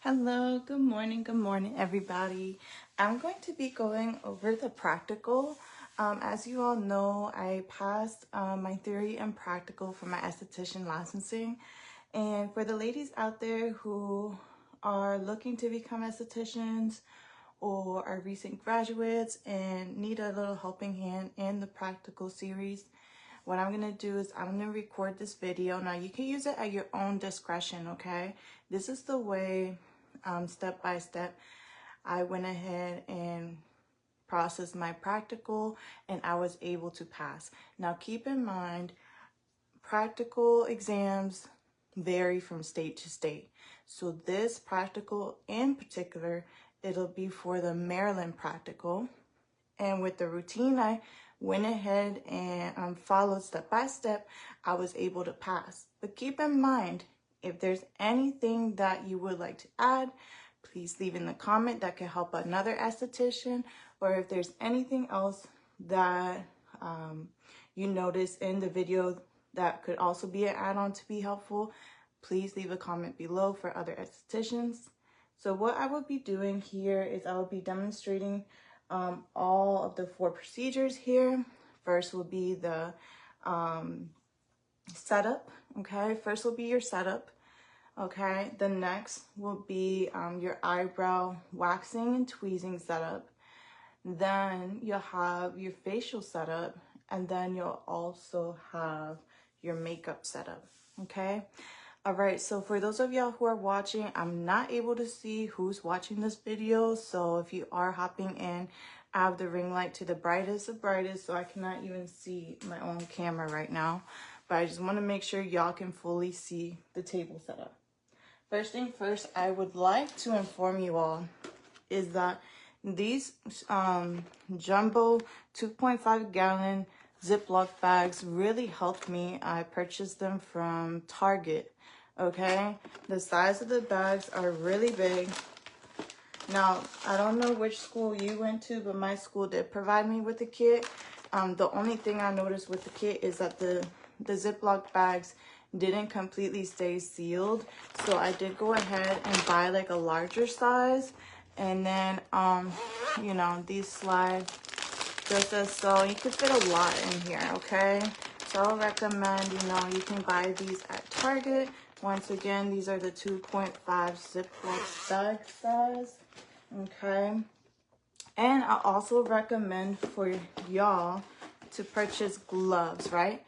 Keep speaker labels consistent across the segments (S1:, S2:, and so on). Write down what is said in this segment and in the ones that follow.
S1: Hello, good morning, everybody. I'm going to be going over the practical. As you all know, I passed my theory and practical for my esthetician licensing. And for the ladies out there who are looking to become estheticians or are recent graduates and need a little helping hand in the practical series, what I'm going to do is I'm going to record this video. Now, you can use it at your own discretion, okay? This is the way, step by step, I went ahead and processed my practical and I was able to pass. Now, keep in mind, practical exams vary from state to state. So this practical in particular, it'll be for the Maryland practical. And with the routine I went ahead and followed step by step, I was able to pass. But keep in mind, if there's anything that you would like to add, please leave in the comment that could help another esthetician. Or if there's anything else that you notice in the video that could also be an add-on to be helpful, please leave a comment below for other estheticians. So what I will be doing here is I will be demonstrating all of the 4 procedures here. First will be the setup, okay? First will be your setup, okay? The next will be your eyebrow waxing and tweezing setup. Then you'll have your facial setup, and then you'll also have your makeup setup, okay? All right, so for those of y'all who are watching, I'm not able to see who's watching this video. So if you are hopping in, I have the ring light to the brightest of brightest, so I cannot even see my own camera right now. But I just want to make sure y'all can fully see the table setup. First thing first, I would like to inform you all is that these jumbo 2.5 gallon Ziploc bags really helped me. I purchased them from Target. Okay, the size of the bags are really big. Now, I don't know which school you went to, but my school did provide me with a kit. The only thing I noticed with the kit is that the Ziploc bags didn't completely stay sealed. So I did go ahead and buy like a larger size. And then, you know, these slide just as so. You can fit a lot in here, okay? So I'll recommend, you know, you can buy these at Target. Once again, these are the 2.5 Ziploc bag size, okay? And I also recommend for y'all to purchase gloves, right?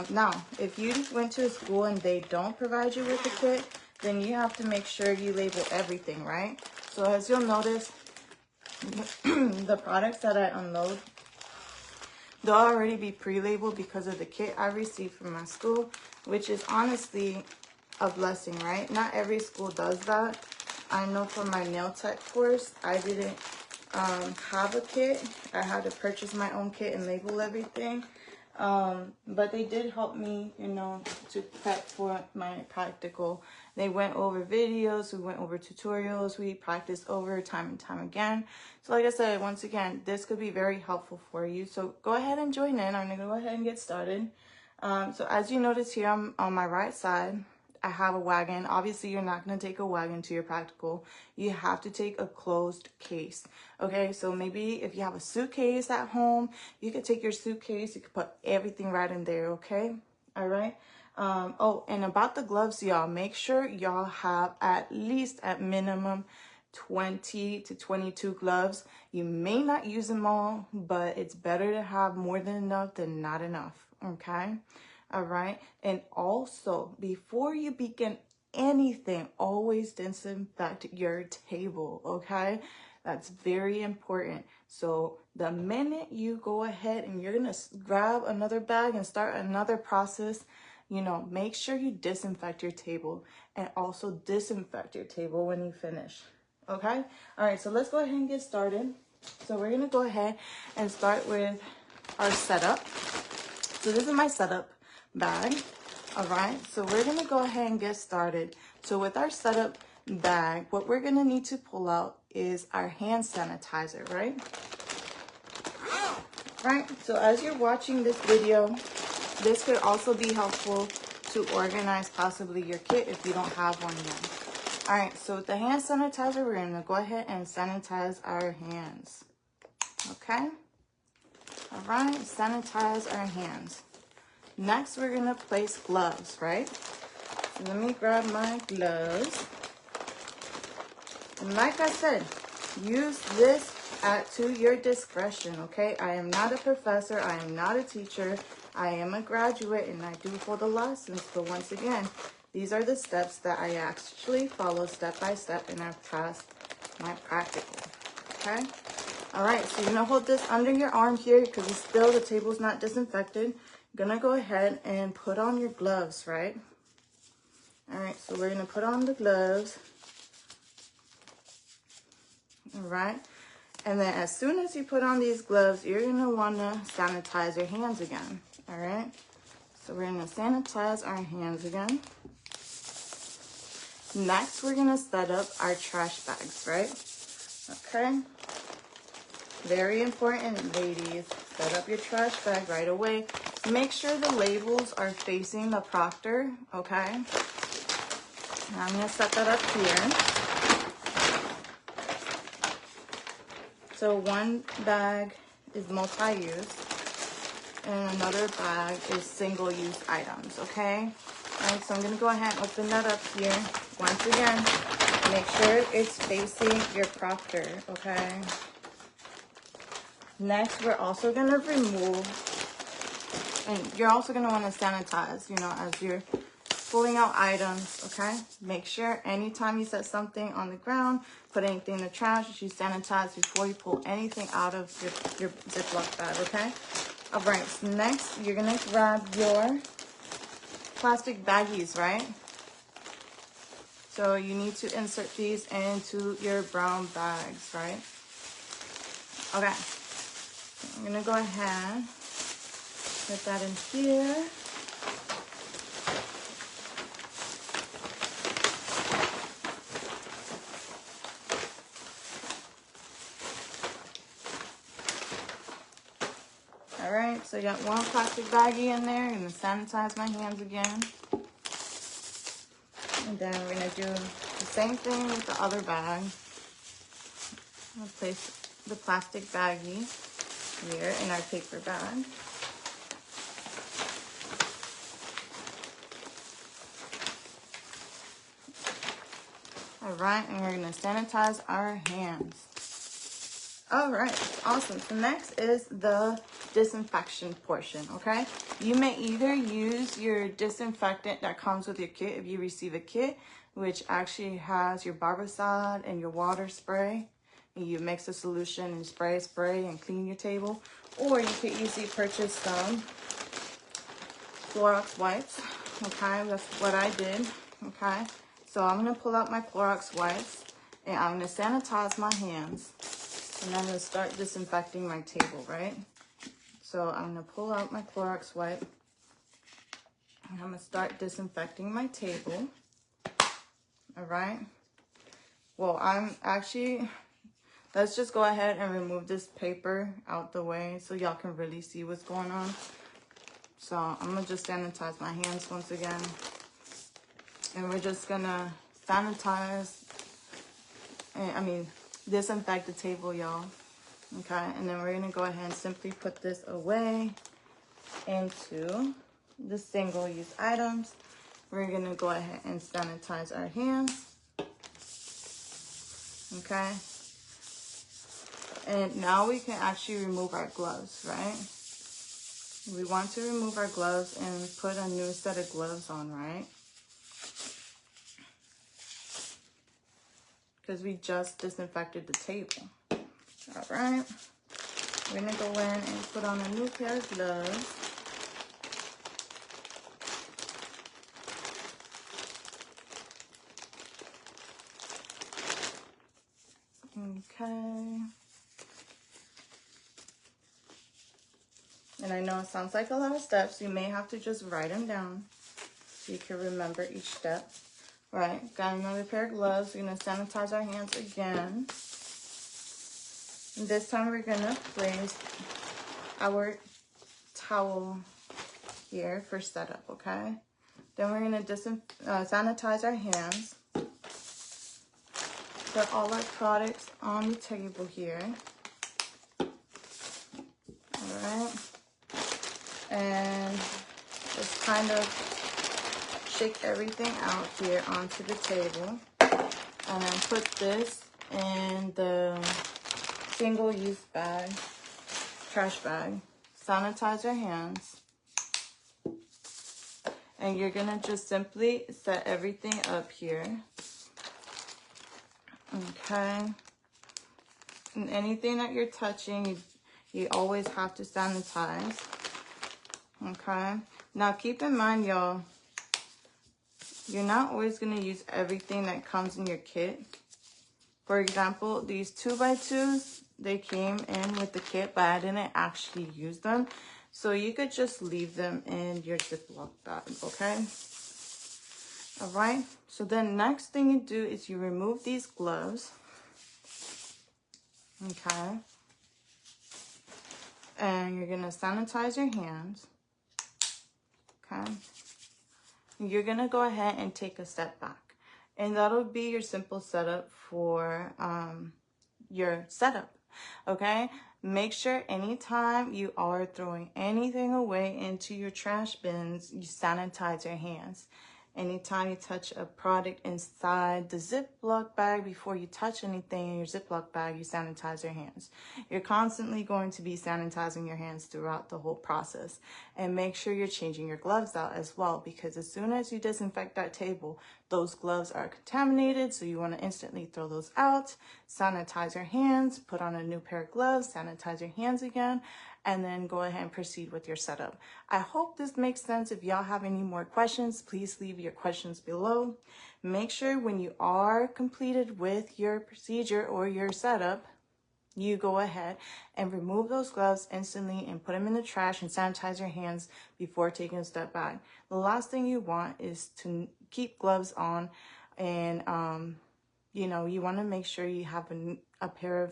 S1: Now, if you went to a school and they don't provide you with a kit, then you have to make sure you label everything, right? So as you'll notice, the products that I unload, they'll already be pre-labeled because of the kit I received from my school, which is honestly a blessing, right? Not every school does that. I know for my nail tech course, I didn't have a kit. I had to purchase my own kit and label everything. But they did help me, you know, to prep for my practical. They went over videos, we went over tutorials, we practiced over time and time again. So like I said, once again, this could be very helpful for you. So go ahead and join in. I'm gonna go ahead and get started. So as you notice here, I'm on my right side. I have a wagon. Obviously, you're not going to take a wagon to your practical. You have to take a closed case. Okay, so maybe if you have a suitcase at home, you could take your suitcase. You could put everything right in there, okay? All right. Oh, and about the gloves, y'all, make sure y'all have at least at minimum 20 to 22 gloves. You may not use them all, but it's better to have more than enough than not enough, okay? All right. And also, before you begin anything, always disinfect your table, okay? That's very important. So the minute you go ahead and you're going to grab another bag and start another process, you know, make sure you disinfect your table and also disinfect your table when you finish, okay? All right, so let's go ahead and get started. So we're going to go ahead and start with our setup. So this is my setup bag. All right, so we're gonna go ahead and get started. So with our setup bag, what we're gonna need to pull out is our hand sanitizer, right? Right, so as you're watching this video, this could also be helpful to organize possibly your kit if you don't have one yet. All right, so with the hand sanitizer, we're gonna go ahead and sanitize our hands. Okay? All right, sanitize our hands. Next, we're gonna place gloves, right? So let me grab my gloves. And like I said, use this to your discretion, okay? I am not a professor, I am not a teacher, I am a graduate and I do hold a license, but once again, these are the steps that I actually follow step by step and I've passed my practical, okay? All right, so you're gonna hold this under your arm here because the table's not disinfected. You're gonna go ahead and put on your gloves, right? All right, so we're gonna put on the gloves. All right, and then as soon as you put on these gloves, you're gonna wanna sanitize your hands again, all right? So we're gonna sanitize our hands again. Next, we're gonna set up our trash bags, right? Okay. Very important, ladies. Set up your trash bag right away. Make sure the labels are facing the proctor, okay? Now I'm gonna set that up here. So one bag is multi-use and another bag is single-use items, okay? All right, so I'm gonna go ahead and open that up here. Once again, make sure it's facing your proctor, okay? Next, we're also gonna remove, and you're also gonna wanna sanitize, you know, as you're pulling out items, okay? Make sure anytime you set something on the ground, put anything in the trash, you sanitize before you pull anything out of your Ziploc bag, okay? All right, so next you're gonna grab your plastic baggies, right? So you need to insert these into your brown bags, right? Okay, so I'm gonna go ahead, put that in here. All right, so I got one plastic baggie in there. I'm gonna sanitize my hands again. And then we're gonna do the same thing with the other bag. I'll place the plastic baggie here in our paper bag. All right, and we're gonna sanitize our hands. All right, awesome. So next is the disinfection portion, okay? You may either use your disinfectant that comes with your kit if you receive a kit, which actually has your barbicide and your water spray. And you mix the solution and spray and clean your table. Or you could easily purchase some Clorox wipes, okay? That's what I did, okay? So I'm gonna pull out my Clorox wipes and I'm gonna sanitize my hands. And I'm gonna start disinfecting my table, right? So I'm gonna pull out my Clorox wipe. And I'm gonna start disinfecting my table. All right. Well, let's just go ahead and remove this paper out the way so y'all can really see what's going on. So I'm gonna just sanitize my hands once again. And we're just gonna disinfect the table, y'all. Okay, and then we're gonna go ahead and simply put this away into the single-use items. We're gonna go ahead and sanitize our hands. Okay, and now we can actually remove our gloves, right? We want to remove our gloves and put a new set of gloves on, right? Because we just disinfected the table. All right, we're gonna go in and put on a new pair of gloves. Okay. And I know it sounds like a lot of steps. You may have to just write them down so you can remember each step. All right, got another pair of gloves. We're gonna sanitize our hands again. And this time we're gonna place our towel here for setup, okay? Then we're gonna sanitize our hands. set all our products on the table here. All right. And just kind of shake everything out here onto the table. And then put this in the single-use bag, trash bag. Sanitize your hands. And you're gonna just simply set everything up here. Okay. And anything that you're touching, you always have to sanitize. Okay. Now keep in mind, y'all, you're not always gonna use everything that comes in your kit. For example, these 2x2s, they came in with the kit, but I didn't actually use them. So you could just leave them in your Ziploc bag, okay? All right, so then next thing you do is you remove these gloves, okay? And you're gonna sanitize your hands, okay? You're gonna go ahead and take a step back. And that'll be your simple setup for your setup, okay? Make sure anytime you are throwing anything away into your trash bins, you sanitize your hands. Anytime you touch a product inside the Ziploc bag, before you touch anything in your Ziploc bag, you sanitize your hands. You're constantly going to be sanitizing your hands throughout the whole process. And make sure you're changing your gloves out as well, because as soon as you disinfect that table, those gloves are contaminated, so you want to instantly throw those out, sanitize your hands, put on a new pair of gloves, sanitize your hands again, and then go ahead and proceed with your setup. I hope this makes sense. If y'all have any more questions, please leave your questions below. Make sure when you are completed with your procedure or your setup, you go ahead and remove those gloves instantly and put them in the trash and sanitize your hands before taking a step back. The last thing you want is to keep gloves on, and you know, you want to make sure you have a pair of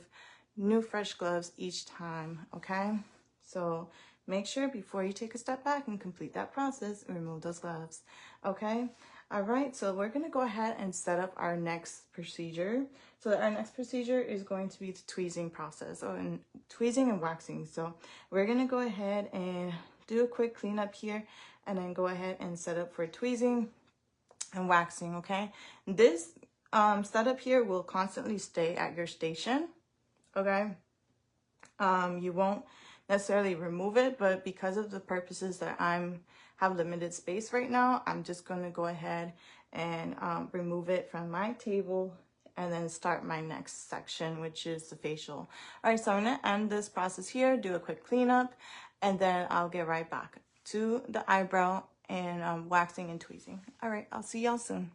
S1: new fresh gloves each time, okay? So make sure before you take a step back and complete that process, remove those gloves, okay? All right, so we're gonna go ahead and set up our next procedure. So our next procedure is going to be the tweezing process, and tweezing and waxing. So we're gonna go ahead and do a quick cleanup here, and then go ahead and set up for tweezing and waxing, okay? This setup here will constantly stay at your station, okay? You won't necessarily remove it, but because of the purposes that have limited space right now, I'm just going to go ahead and remove it from my table and then start my next section, which is the facial. All right, so I'm going to end this process here, do a quick cleanup, and then I'll get right back to the eyebrow and waxing and tweezing. All right, I'll see y'all soon.